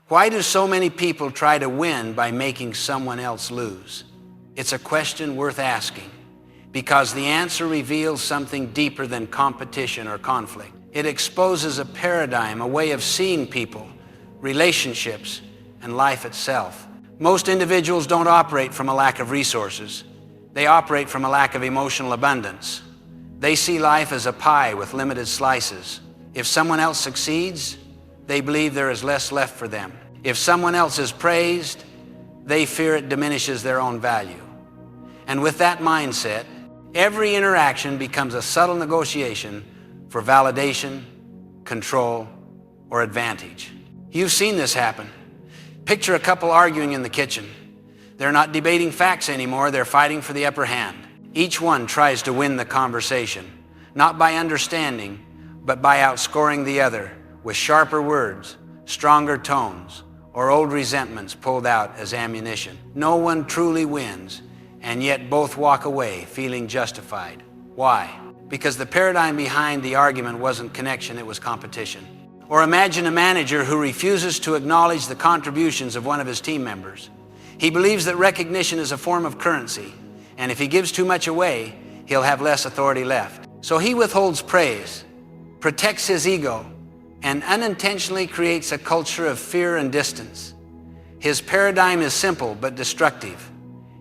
Why do so many people try to win by making someone else lose? It's a question worth asking, because the answer reveals something deeper than competition or conflict. It exposes a paradigm, a way of seeing people, relationships, and life itself. Most individuals don't operate from a lack of resources. They operate from a lack of emotional abundance. They see life as a pie with limited slices. If someone else succeeds, they believe there is less left for them. If someone else is praised, they fear it diminishes their own value. And with that mindset, every interaction becomes a subtle negotiation for validation, control, or advantage. You've seen this happen. Picture a couple arguing in the kitchen. They're not debating facts anymore, they're fighting for the upper hand. Each one tries to win the conversation, not by understanding, but by outscoring the other with sharper words, stronger tones, or old resentments pulled out as ammunition. No one truly wins, and yet both walk away feeling justified. Why? Because the paradigm behind the argument wasn't connection, it was competition. Or imagine a manager who refuses to acknowledge the contributions of one of his team members. He believes that recognition is a form of currency, and if he gives too much away, he'll have less authority left. So he withholds praise, protects his ego, and unintentionally creates a culture of fear and distance. His paradigm is simple but destructive.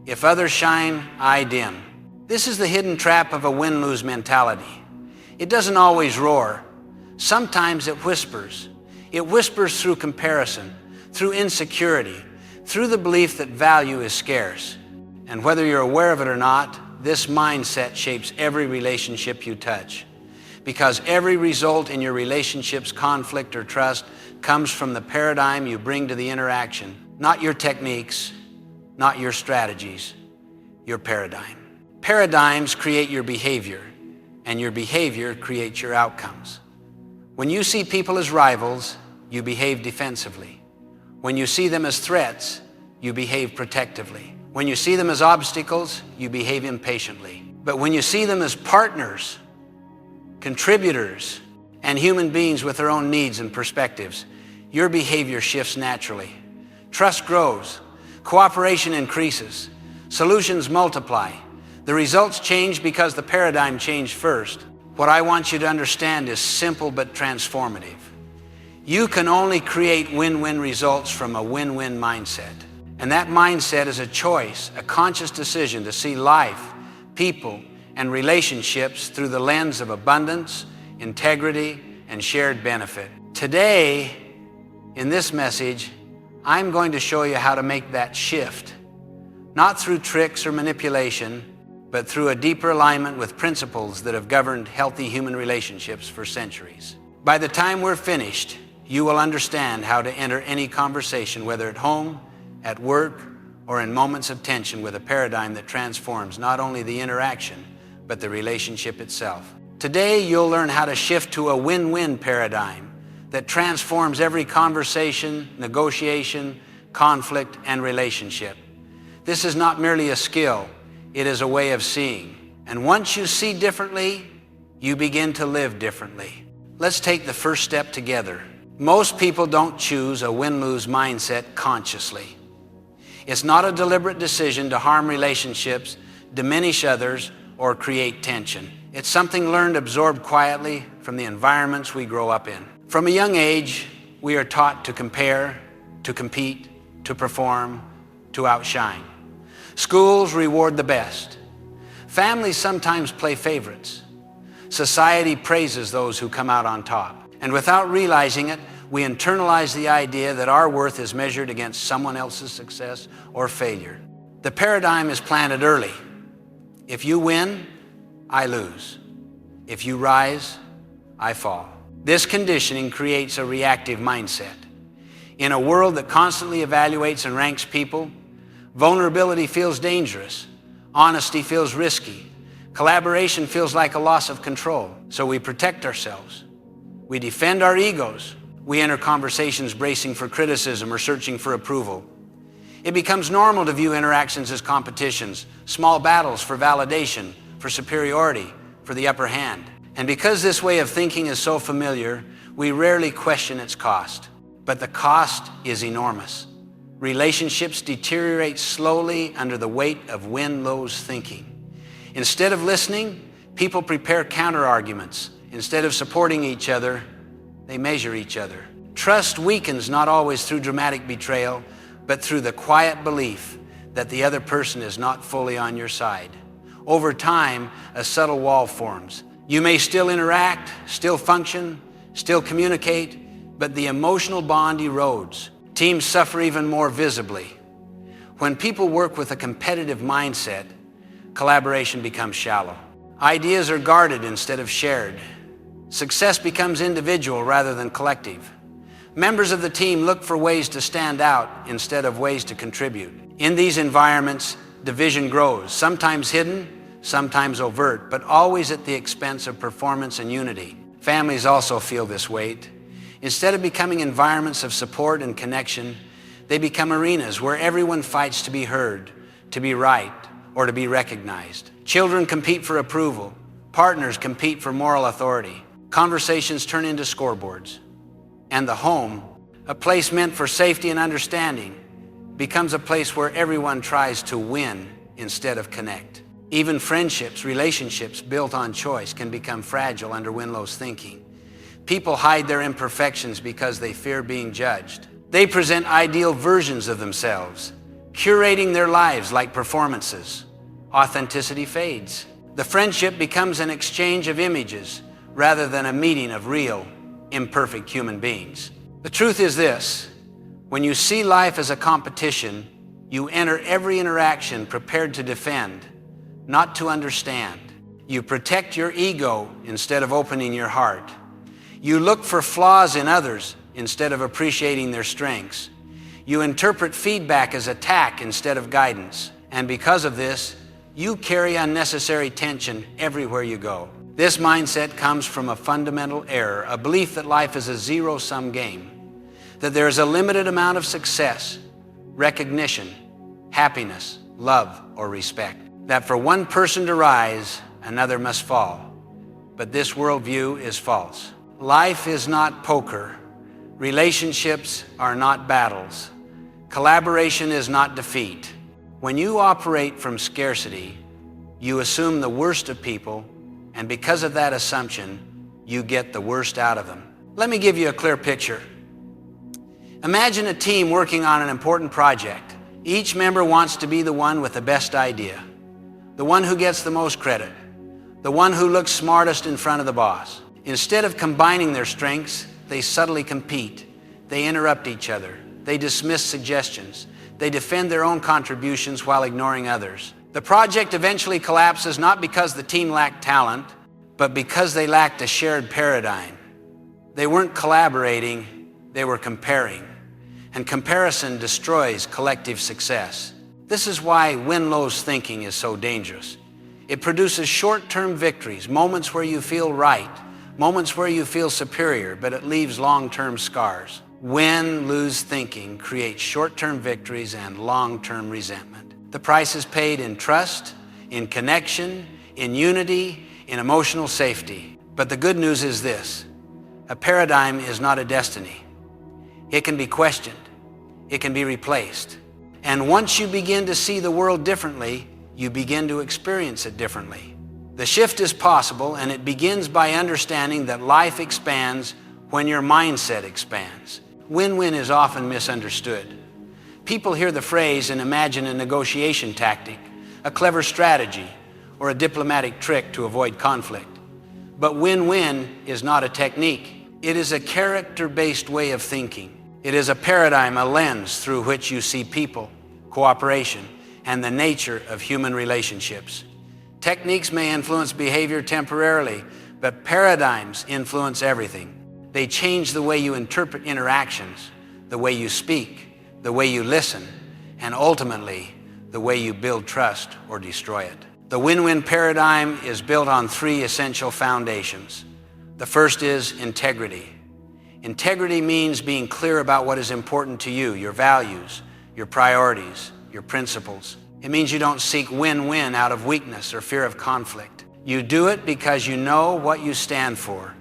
If others shine, I dim. This is the hidden trap of a win-lose mentality. It doesn't always roar. Sometimes it whispers. It whispers through comparison, through insecurity, through the belief that value is scarce. And whether you're aware of it or not, this mindset shapes every relationship you touch. Because every result in your relationship's conflict or trust comes from the paradigm you bring to the interaction. Not your techniques, not your strategies, your paradigm. Paradigms create your behavior, and your behavior creates your outcomes. When you see people as rivals, you behave defensively. When you see them as threats, you behave protectively. When you see them as obstacles, you behave impatiently. But when you see them as partners, contributors, and human beings with their own needs and perspectives, your behavior shifts naturally. Trust grows, cooperation increases, solutions multiply. The results change because the paradigm changed first. What I want you to understand is simple but transformative. You can only create win-win results from a win-win mindset. And that mindset is a choice, a conscious decision to see life, people, and relationships through the lens of abundance, integrity, and shared benefit. Today, in this message, I'm going to show you how to make that shift, not through tricks or manipulation, but through a deeper alignment with principles that have governed healthy human relationships for centuries. By the time we're finished, you will understand how to enter any conversation, whether at home, at work, or in moments of tension, with a paradigm that transforms not only the interaction, but the relationship itself. Today, you'll learn how to shift to a win-win paradigm that transforms every conversation, negotiation, conflict, and relationship. This is not merely a skill, it is a way of seeing. And once you see differently, you begin to live differently. Let's take the first step together. Most people don't choose a win-lose mindset consciously. It's not a deliberate decision to harm relationships, diminish others, or create tension. It's something learned, absorbed quietly from the environments we grow up in. From a young age, we are taught to compare, to compete, to perform, to outshine. Schools reward the best. Families sometimes play favorites. Society praises those who come out on top. And without realizing it, we internalize the idea that our worth is measured against someone else's success or failure. The paradigm is planted early. If you win, I lose. If you rise, I fall. This conditioning creates a reactive mindset. In a world that constantly evaluates and ranks people, vulnerability feels dangerous, honesty feels risky, collaboration feels like a loss of control. So we protect ourselves. We defend our egos. We enter conversations bracing for criticism or searching for approval. It becomes normal to view interactions as competitions, small battles for validation, for superiority, for the upper hand. And because this way of thinking is so familiar, we rarely question its cost. but the cost is enormous. Relationships deteriorate slowly under the weight of win-lose thinking. Instead of listening, people prepare counter-arguments. Instead of supporting each other, they measure each other. Trust weakens not always through dramatic betrayal, but through the quiet belief that the other person is not fully on your side. Over time, a subtle wall forms. You may still interact, still function, still communicate, but the emotional bond erodes. Teams suffer even more visibly. When people work with a competitive mindset, collaboration becomes shallow. Ideas are guarded instead of shared. Success becomes individual rather than collective. Members of the team look for ways to stand out instead of ways to contribute. In these environments, division grows, sometimes hidden, sometimes overt, but always at the expense of performance and unity. Families also feel this weight. Instead of becoming environments of support and connection, they become arenas where everyone fights to be heard, to be right, or to be recognized. Children compete for approval. Partners compete for moral authority. Conversations turn into scoreboards. And the home, a place meant for safety and understanding, becomes a place where everyone tries to win instead of connect. Even friendships, relationships built on choice can become fragile under win-lose thinking. People hide their imperfections because they fear being judged. They present ideal versions of themselves, curating their lives like performances. Authenticity fades. The friendship becomes an exchange of images rather than a meeting of real, imperfect human beings. The truth is this: when you see life as a competition, you enter every interaction prepared to defend, not to understand. You protect your ego instead of opening your heart. You look for flaws in others instead of appreciating their strengths. You interpret feedback as attack instead of guidance. And because of this, you carry unnecessary tension everywhere you go. This mindset comes from a fundamental error, a belief that life is a zero-sum game, that there is a limited amount of success, recognition, happiness, love, or respect. That for one person to rise, another must fall. But this worldview is false. Life is not poker. Relationships are not battles. Collaboration is not defeat. When you operate from scarcity, you assume the worst of people, and because of that assumption, you get the worst out of them. Let me give you a clear picture. Imagine a team working on an important project. Each member wants to be the one with the best idea, the one who gets the most credit, the one who looks smartest in front of the boss. Instead of combining their strengths, they subtly compete. They interrupt each other. They dismiss suggestions. They defend their own contributions while ignoring others. The project eventually collapses not because the team lacked talent, but because they lacked a shared paradigm. They weren't collaborating, they were comparing. And comparison destroys collective success. This is why win-lose thinking is so dangerous. It produces short-term victories, moments where you feel right, moments where you feel superior, but it leaves long-term scars. Win-lose thinking creates short-term victories and long-term resentment. The price is paid in trust, in connection, in unity, in emotional safety. But the good news is this: a paradigm is not a destiny. It can be questioned. It can be replaced. And once you begin to see the world differently, you begin to experience it differently. The shift is possible, and it begins by understanding that life expands when your mindset expands. Win-win is often misunderstood. People hear the phrase and imagine a negotiation tactic, a clever strategy, or a diplomatic trick to avoid conflict. But win-win is not a technique. It is a character-based way of thinking. It is a paradigm, a lens through which you see people, cooperation, and the nature of human relationships. Techniques may influence behavior temporarily, but paradigms influence everything. They change the way you interpret interactions, the way you speak, the way you listen, and ultimately, the way you build trust or destroy it. The win-win paradigm is built on three essential foundations. The first is integrity. Integrity means being clear about what is important to you, your values, your priorities, your principles. It means you don't seek win-win out of weakness or fear of conflict. You do it because you know what you stand for.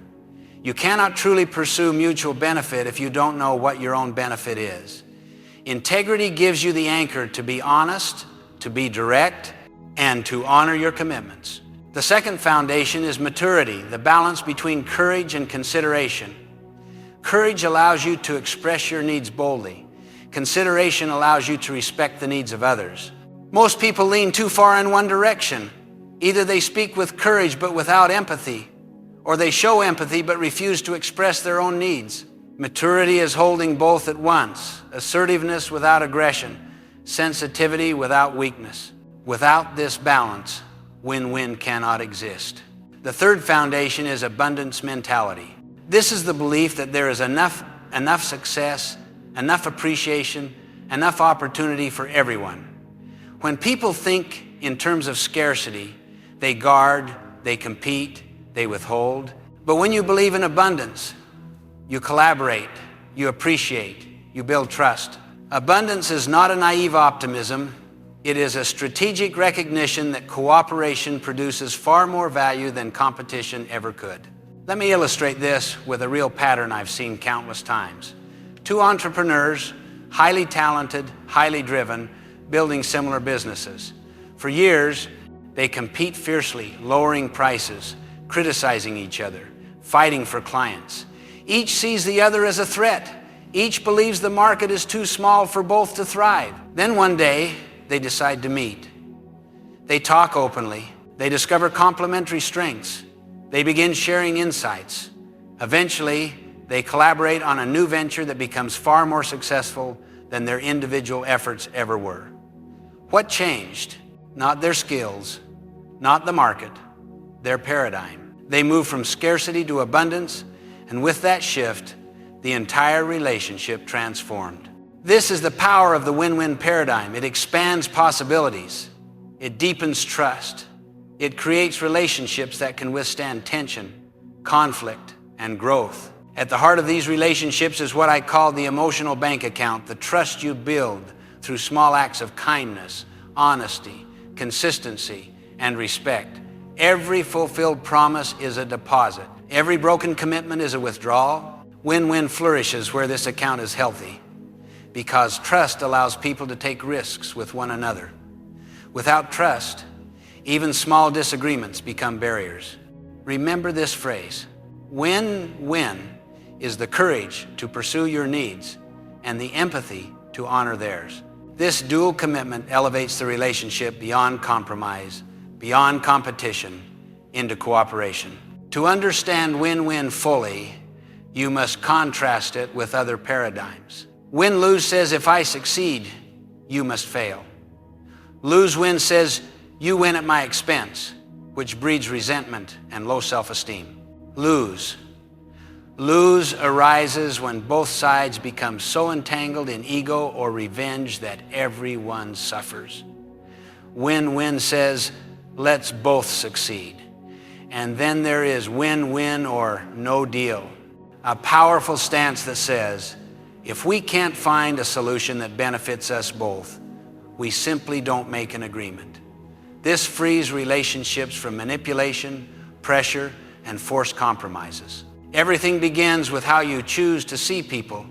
You cannot truly pursue mutual benefit if you don't know what your own benefit is. Integrity gives you the anchor to be honest, to be direct, and to honor your commitments. The second foundation is maturity, the balance between courage and consideration. Courage allows you to express your needs boldly. Consideration allows you to respect the needs of others. Most people lean too far in one direction. Either they speak with courage but without empathy, or they show empathy but refuse to express their own needs. Maturity is holding both at once, assertiveness without aggression, sensitivity without weakness. Without this balance, win-win cannot exist. The third foundation is abundance mentality. This is the belief that there is enough success, enough appreciation, enough opportunity for everyone. When people think in terms of scarcity, they guard, they compete, they withhold. But when you believe in abundance, you collaborate, you appreciate, you build trust. Abundance is not a naive optimism. It is a strategic recognition that cooperation produces far more value than competition ever could. Let me illustrate this with a real pattern I've seen countless times. Two entrepreneurs, highly talented, highly driven, building similar businesses. For years, they compete fiercely, lowering prices, criticizing each other, fighting for clients. Each sees the other as a threat. Each believes the market is too small for both to thrive. Then one day, they decide to meet. They talk openly. They discover complementary strengths. They begin sharing insights. Eventually, they collaborate on a new venture that becomes far more successful than their individual efforts ever were. What changed? Not their skills, not the market, their paradigm. They moved from scarcity to abundance, and with that shift, the entire relationship transformed. This is the power of the win-win paradigm. It expands possibilities. It deepens trust. It creates relationships that can withstand tension, conflict, and growth. At the heart of these relationships is what I call the emotional bank account, the trust you build through small acts of kindness, honesty, consistency, and respect. Every fulfilled promise is a deposit. Every broken commitment is a withdrawal. Win-win flourishes where this account is healthy, because trust allows people to take risks with one another. Without trust, even small disagreements become barriers. Remember this phrase: win-win is the courage to pursue your needs and the empathy to honor theirs. This dual commitment elevates the relationship beyond compromise, beyond competition, into cooperation. To understand win-win fully, you must contrast it with other paradigms. Win-lose says, if I succeed, you must fail. Lose-win says, you win at my expense, which breeds resentment and low self-esteem. Lose arises when both sides become so entangled in ego or revenge that everyone suffers. Win-win says, let's both succeed. And then there is win-win or no deal, a powerful stance that says, if we can't find a solution that benefits us both, we simply don't make an agreement. This frees relationships from manipulation, pressure, and forced compromises. Everything begins with how you choose to see people.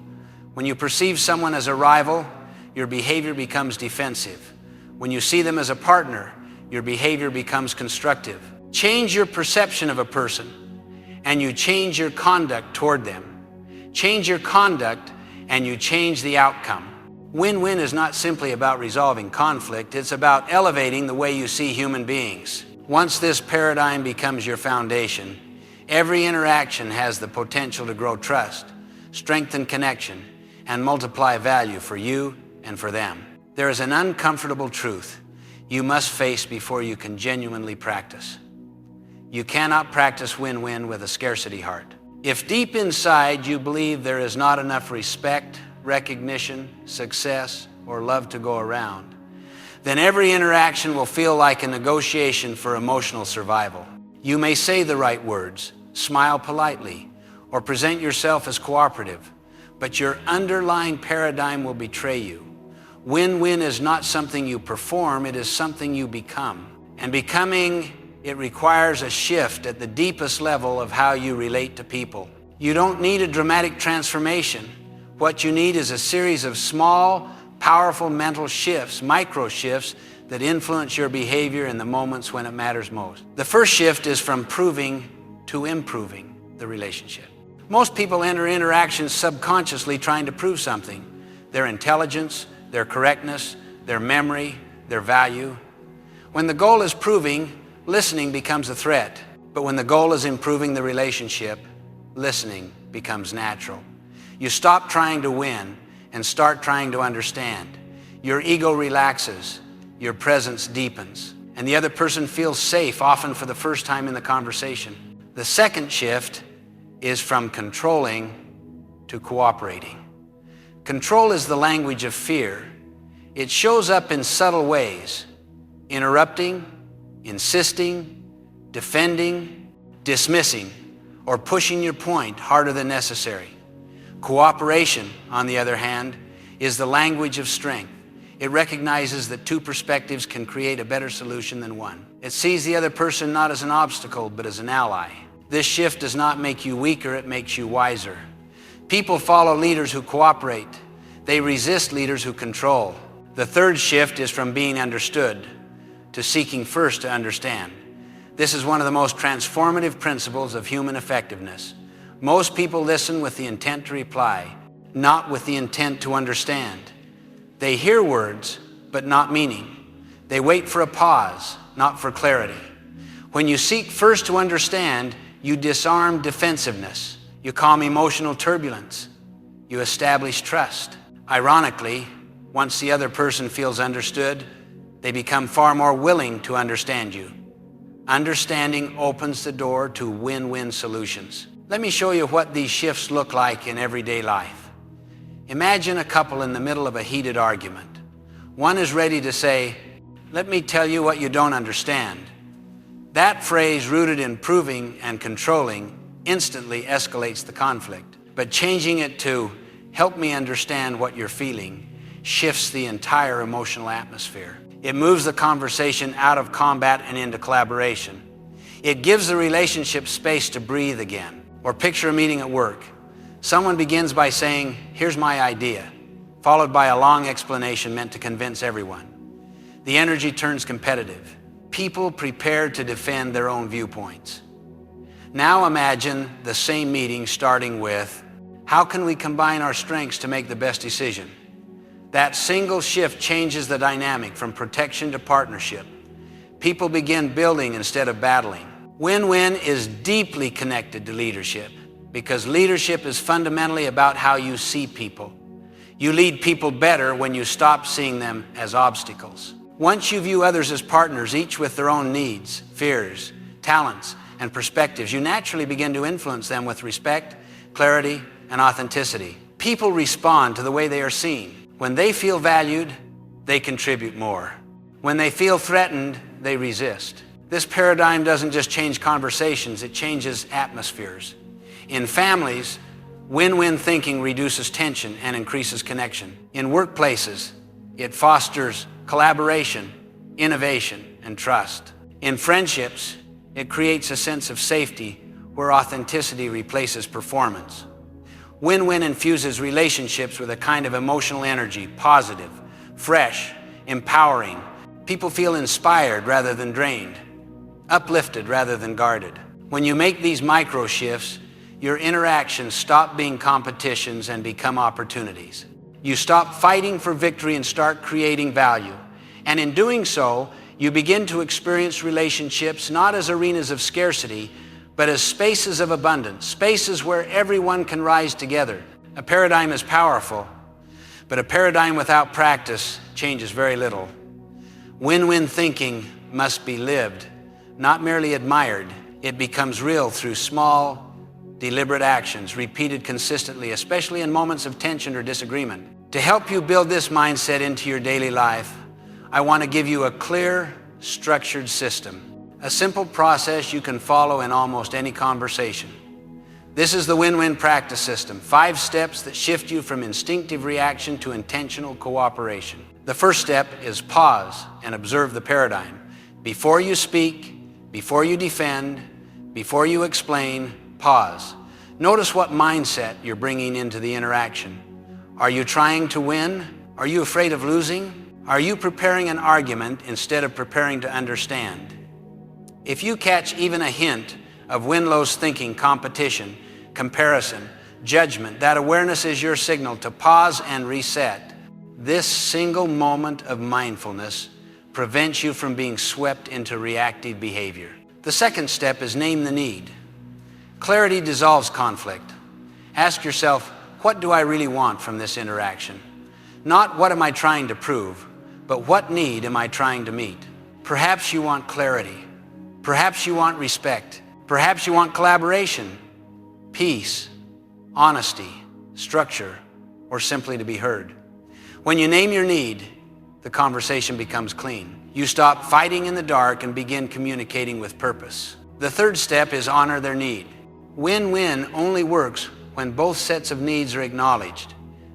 When you perceive someone as a rival, your behavior becomes defensive. When you see them as a partner, your behavior becomes constructive. Change your perception of a person, and you change your conduct toward them. Change your conduct, and you change the outcome. Win-win is not simply about resolving conflict, it's about elevating the way you see human beings. Once this paradigm becomes your foundation, every interaction has the potential to grow trust, strengthen connection, and multiply value for you and for them. There is an uncomfortable truth you must face before you can genuinely practice. You cannot practice win-win with a scarcity heart. If deep inside you believe there is not enough respect, recognition, success, or love to go around, then every interaction will feel like a negotiation for emotional survival. You may say the right words, smile politely, or present yourself as cooperative, but your underlying paradigm will betray you. Win-win is not something you perform, it is something you become. And becoming, it requires a shift at the deepest level of how you relate to people. You don't need a dramatic transformation. What you need is a series of small, powerful mental shifts, micro shifts, that influence your behavior in the moments when it matters most. The first shift is from proving to improving the relationship. Most people enter interactions subconsciously trying to prove something: their intelligence, their correctness, their memory, their value. When the goal is proving, listening becomes a threat. But when the goal is improving the relationship, listening becomes natural. You stop trying to win and start trying to understand. Your ego relaxes, your presence deepens, and the other person feels safe, often for the first time in the conversation. The second shift is from controlling to cooperating. Control is the language of fear. It shows up in subtle ways: interrupting, insisting, defending, dismissing, or pushing your point harder than necessary. Cooperation, on the other hand, is the language of strength. It recognizes that two perspectives can create a better solution than one. It sees the other person not as an obstacle, but as an ally. This shift does not make you weaker, it makes you wiser. People follow leaders who cooperate. They resist leaders who control. The third shift is from being understood to seeking first to understand. This is one of the most transformative principles of human effectiveness. Most people listen with the intent to reply, not with the intent to understand. They hear words, but not meaning. They wait for a pause, not for clarity. When you seek first to understand, you disarm defensiveness. You calm emotional turbulence. You establish trust. Ironically, once the other person feels understood, they become far more willing to understand you. Understanding opens the door to win-win solutions. Let me show you what these shifts look like in everyday life. Imagine a couple in the middle of a heated argument. One is ready to say, "Let me tell you what you don't understand." That phrase, rooted in proving and controlling, instantly escalates the conflict. But changing it to, "Help me understand what you're feeling," shifts the entire emotional atmosphere. It moves the conversation out of combat and into collaboration. It gives the relationship space to breathe again. Or picture a meeting at work. Someone begins by saying, "Here's my idea," followed by a long explanation meant to convince everyone. The energy turns competitive. People prepare to defend their own viewpoints. Now imagine the same meeting starting with, "How can we combine our strengths to make the best decision?" That single shift changes the dynamic from protection to partnership. People begin building instead of battling. Win-win is deeply connected to leadership, because leadership is fundamentally about how you see people. You lead people better when you stop seeing them as obstacles. Once you view others as partners, each with their own needs, fears, talents, and perspectives, you naturally begin to influence them with respect, clarity, and authenticity. People respond to the way they are seen. When they feel valued, they contribute more. When they feel threatened, they resist. This paradigm doesn't just change conversations, it changes atmospheres. In families, win-win thinking reduces tension and increases connection. In workplaces, it fosters collaboration, innovation, and trust. In friendships, it creates a sense of safety where authenticity replaces performance. Win-win infuses relationships with a kind of emotional energy, positive, fresh, empowering. People feel inspired rather than drained, uplifted rather than guarded. When you make these micro shifts, your interactions stop being competitions and become opportunities. You stop fighting for victory and start creating value. And in doing so, you begin to experience relationships not as arenas of scarcity, but as spaces of abundance, spaces where everyone can rise together. A paradigm is powerful, but a paradigm without practice changes very little. Win-win thinking must be lived, not merely admired. It becomes real through small, deliberate actions, repeated consistently, especially in moments of tension or disagreement. To help you build this mindset into your daily life, I want to give you a clear, structured system. A simple process you can follow in almost any conversation. This is the win-win practice system. 5 steps that shift you from instinctive reaction to intentional cooperation. The first step is pause and observe the paradigm. Before you speak, before you defend, before you explain, pause. Notice what mindset you're bringing into the interaction. Are you trying to win? Are you afraid of losing? Are you preparing an argument instead of preparing to understand? If you catch even a hint of win-lose thinking, competition, comparison, judgment, that awareness is your signal to pause and reset. This single moment of mindfulness prevents you from being swept into reactive behavior. The second step is name the need. Clarity dissolves conflict. Ask yourself, what do I really want from this interaction? Not what am I trying to prove, but what need am I trying to meet? Perhaps you want clarity. Perhaps you want respect. Perhaps you want collaboration, peace, honesty, structure, or simply to be heard. When you name your need, the conversation becomes clean. You stop fighting in the dark and begin communicating with purpose. The third step is honor their need. Win-win only works when both sets of needs are acknowledged.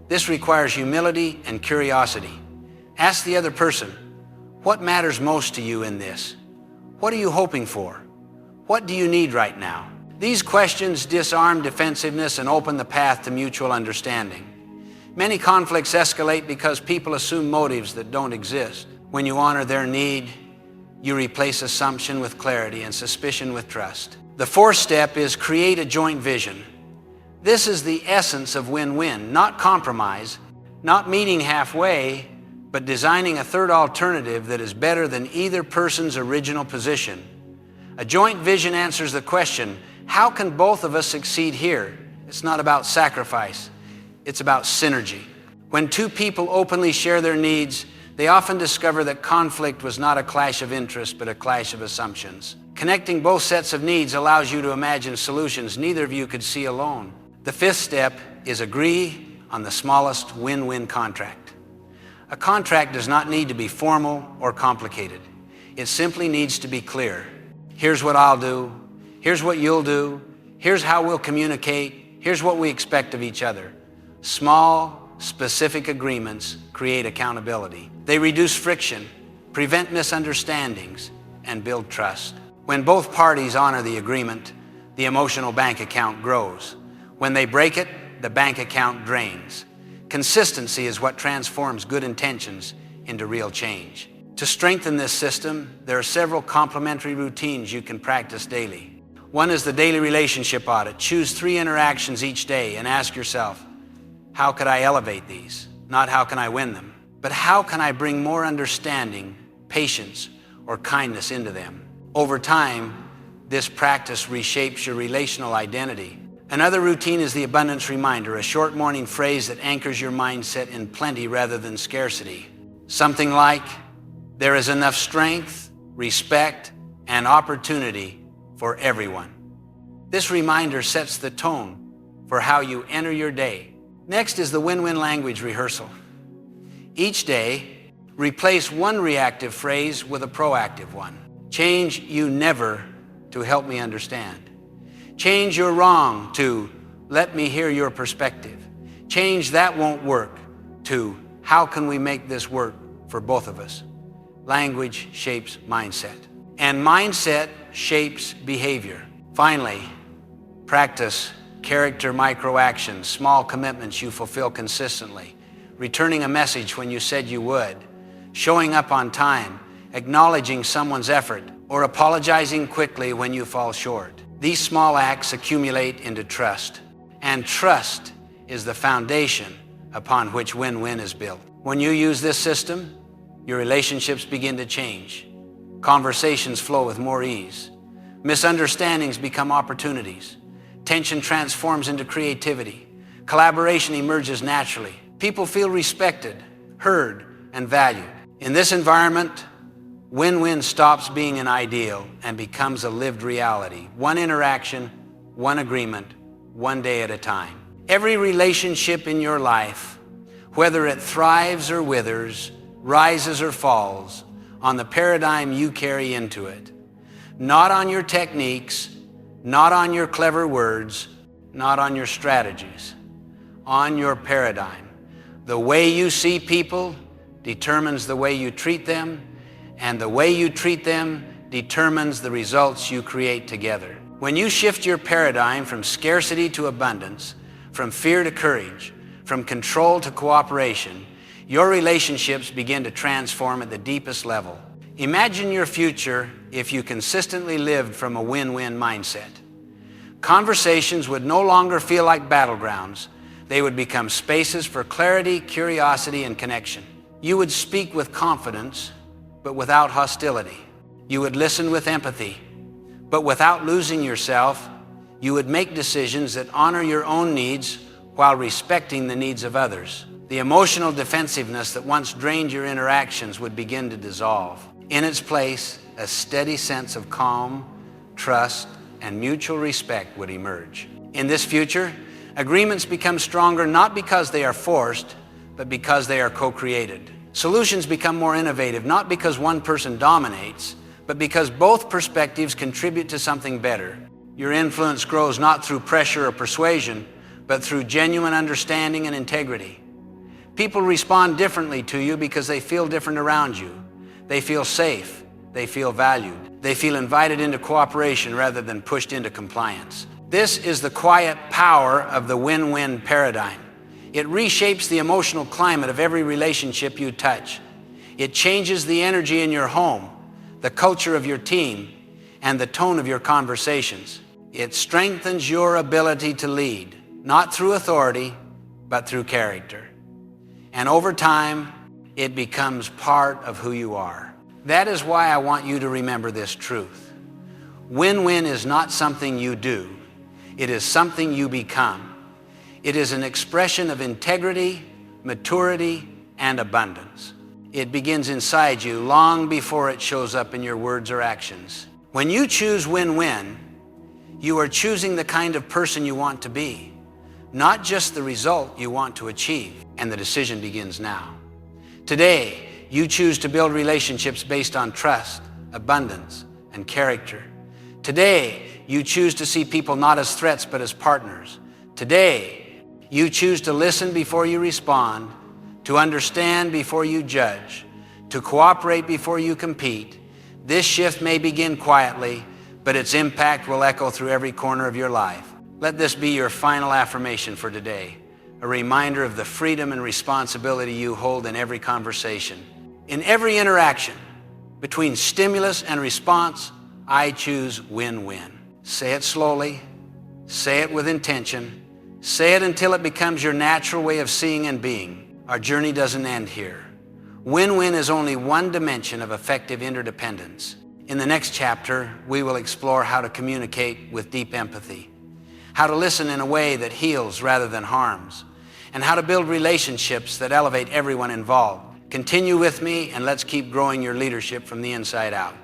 This requires humility and curiosity. Ask the other person, what matters most to you in this? What are you hoping for? What do you need right now? These questions disarm defensiveness and open the path to mutual understanding. Many conflicts escalate because people assume motives that don't exist. When you honor their need, you replace assumption with clarity and suspicion with trust. The fourth step is create a joint vision. This is the essence of win-win, not compromise, not meeting halfway, but designing a third alternative that is better than either person's original position. A joint vision answers the question, how can both of us succeed here? It's not about sacrifice, it's about synergy. When two people openly share their needs, they often discover that conflict was not a clash of interest, but a clash of assumptions. Connecting both sets of needs allows you to imagine solutions neither of you could see alone. The fifth step is agree on the smallest win-win contract. A contract does not need to be formal or complicated. It simply needs to be clear. Here's what I'll do. Here's what you'll do. Here's how we'll communicate. Here's what we expect of each other. Small, specific agreements create accountability. They reduce friction, prevent misunderstandings, and build trust. When both parties honor the agreement, the emotional bank account grows. When they break it, the bank account drains. Consistency is what transforms good intentions into real change. To strengthen this system, there are several complementary routines you can practice daily. One is the daily relationship audit. Choose 3 interactions each day and ask yourself, how could I elevate these? Not how can I win them, but how can I bring more understanding, patience, or kindness into them? Over time, this practice reshapes your relational identity. Another routine is the abundance reminder, a short morning phrase that anchors your mindset in plenty rather than scarcity. Something like, there is enough strength, respect, and opportunity for everyone. This reminder sets the tone for how you enter your day. Next is the win-win language rehearsal. Each day, replace one reactive phrase with a proactive one. Change "you never" to "help me understand." Change "you're wrong" to "let me hear your perspective." Change "that won't work" to "how can we make this work for both of us?" Language shapes mindset, and mindset shapes behavior. Finally, practice character micro-actions, small commitments you fulfill consistently, returning a message when you said you would, showing up on time, acknowledging someone's effort, or apologizing quickly when you fall short. These small acts accumulate into trust, and trust is the foundation upon which win-win is built. When you use this system, your relationships begin to change. Conversations flow with more ease. Misunderstandings become opportunities. Tension transforms into creativity. Collaboration emerges naturally. People feel respected, heard, and valued. In this environment, win-win stops being an ideal and becomes a lived reality. One interaction, one agreement, one day at a time. Every relationship in your life, whether it thrives or withers, rises or falls, on the paradigm you carry into it. Not on your techniques, not on your clever words, not on your strategies, on your paradigm. The way you see people determines the way you treat them, and the way you treat them determines the results you create together. When you shift your paradigm from scarcity to abundance, from fear to courage, from control to cooperation, your relationships begin to transform at the deepest level. Imagine your future if you consistently lived from a win-win mindset. Conversations would no longer feel like battlegrounds. They would become spaces for clarity, curiosity, and connection. You would speak with confidence, but without hostility. You would listen with empathy, but without losing yourself. You would make decisions that honor your own needs while respecting the needs of others. The emotional defensiveness that once drained your interactions would begin to dissolve. In its place, a steady sense of calm, trust, and mutual respect would emerge. In this future, agreements become stronger not because they are forced, but because they are co-created. Solutions become more innovative not because one person dominates, but because both perspectives contribute to something better. Your influence grows not through pressure or persuasion, but through genuine understanding and integrity. People respond differently to you because they feel different around you. They feel safe. They feel valued. They feel invited into cooperation rather than pushed into compliance. This is the quiet power of the win-win paradigm. It reshapes the emotional climate of every relationship you touch. It changes the energy in your home, the culture of your team, and the tone of your conversations. It strengthens your ability to lead, not through authority, but through character. And over time, it becomes part of who you are. That is why I want you to remember this truth. Win-win is not something you do. It is something you become. It is an expression of integrity, maturity, and abundance. It begins inside you long before it shows up in your words or actions. When you choose win-win, you are choosing the kind of person you want to be, not just the result you want to achieve. And the decision begins now. Today, you choose to build relationships based on trust, abundance, and character. Today, you choose to see people not as threats but as partners. Today, you choose to listen before you respond, to understand before you judge, to cooperate before you compete. This shift may begin quietly, but its impact will echo through every corner of your life. Let this be your final affirmation for today, a reminder of the freedom and responsibility you hold in every conversation. In every interaction between stimulus and response, I choose win-win. Say it slowly, say it with intention, say it until it becomes your natural way of seeing and being. Our journey doesn't end here. Win-win is only one dimension of effective interdependence. In the next chapter, we will explore how to communicate with deep empathy, how to listen in a way that heals rather than harms, and how to build relationships that elevate everyone involved. Continue with me and let's keep growing your leadership from the inside out.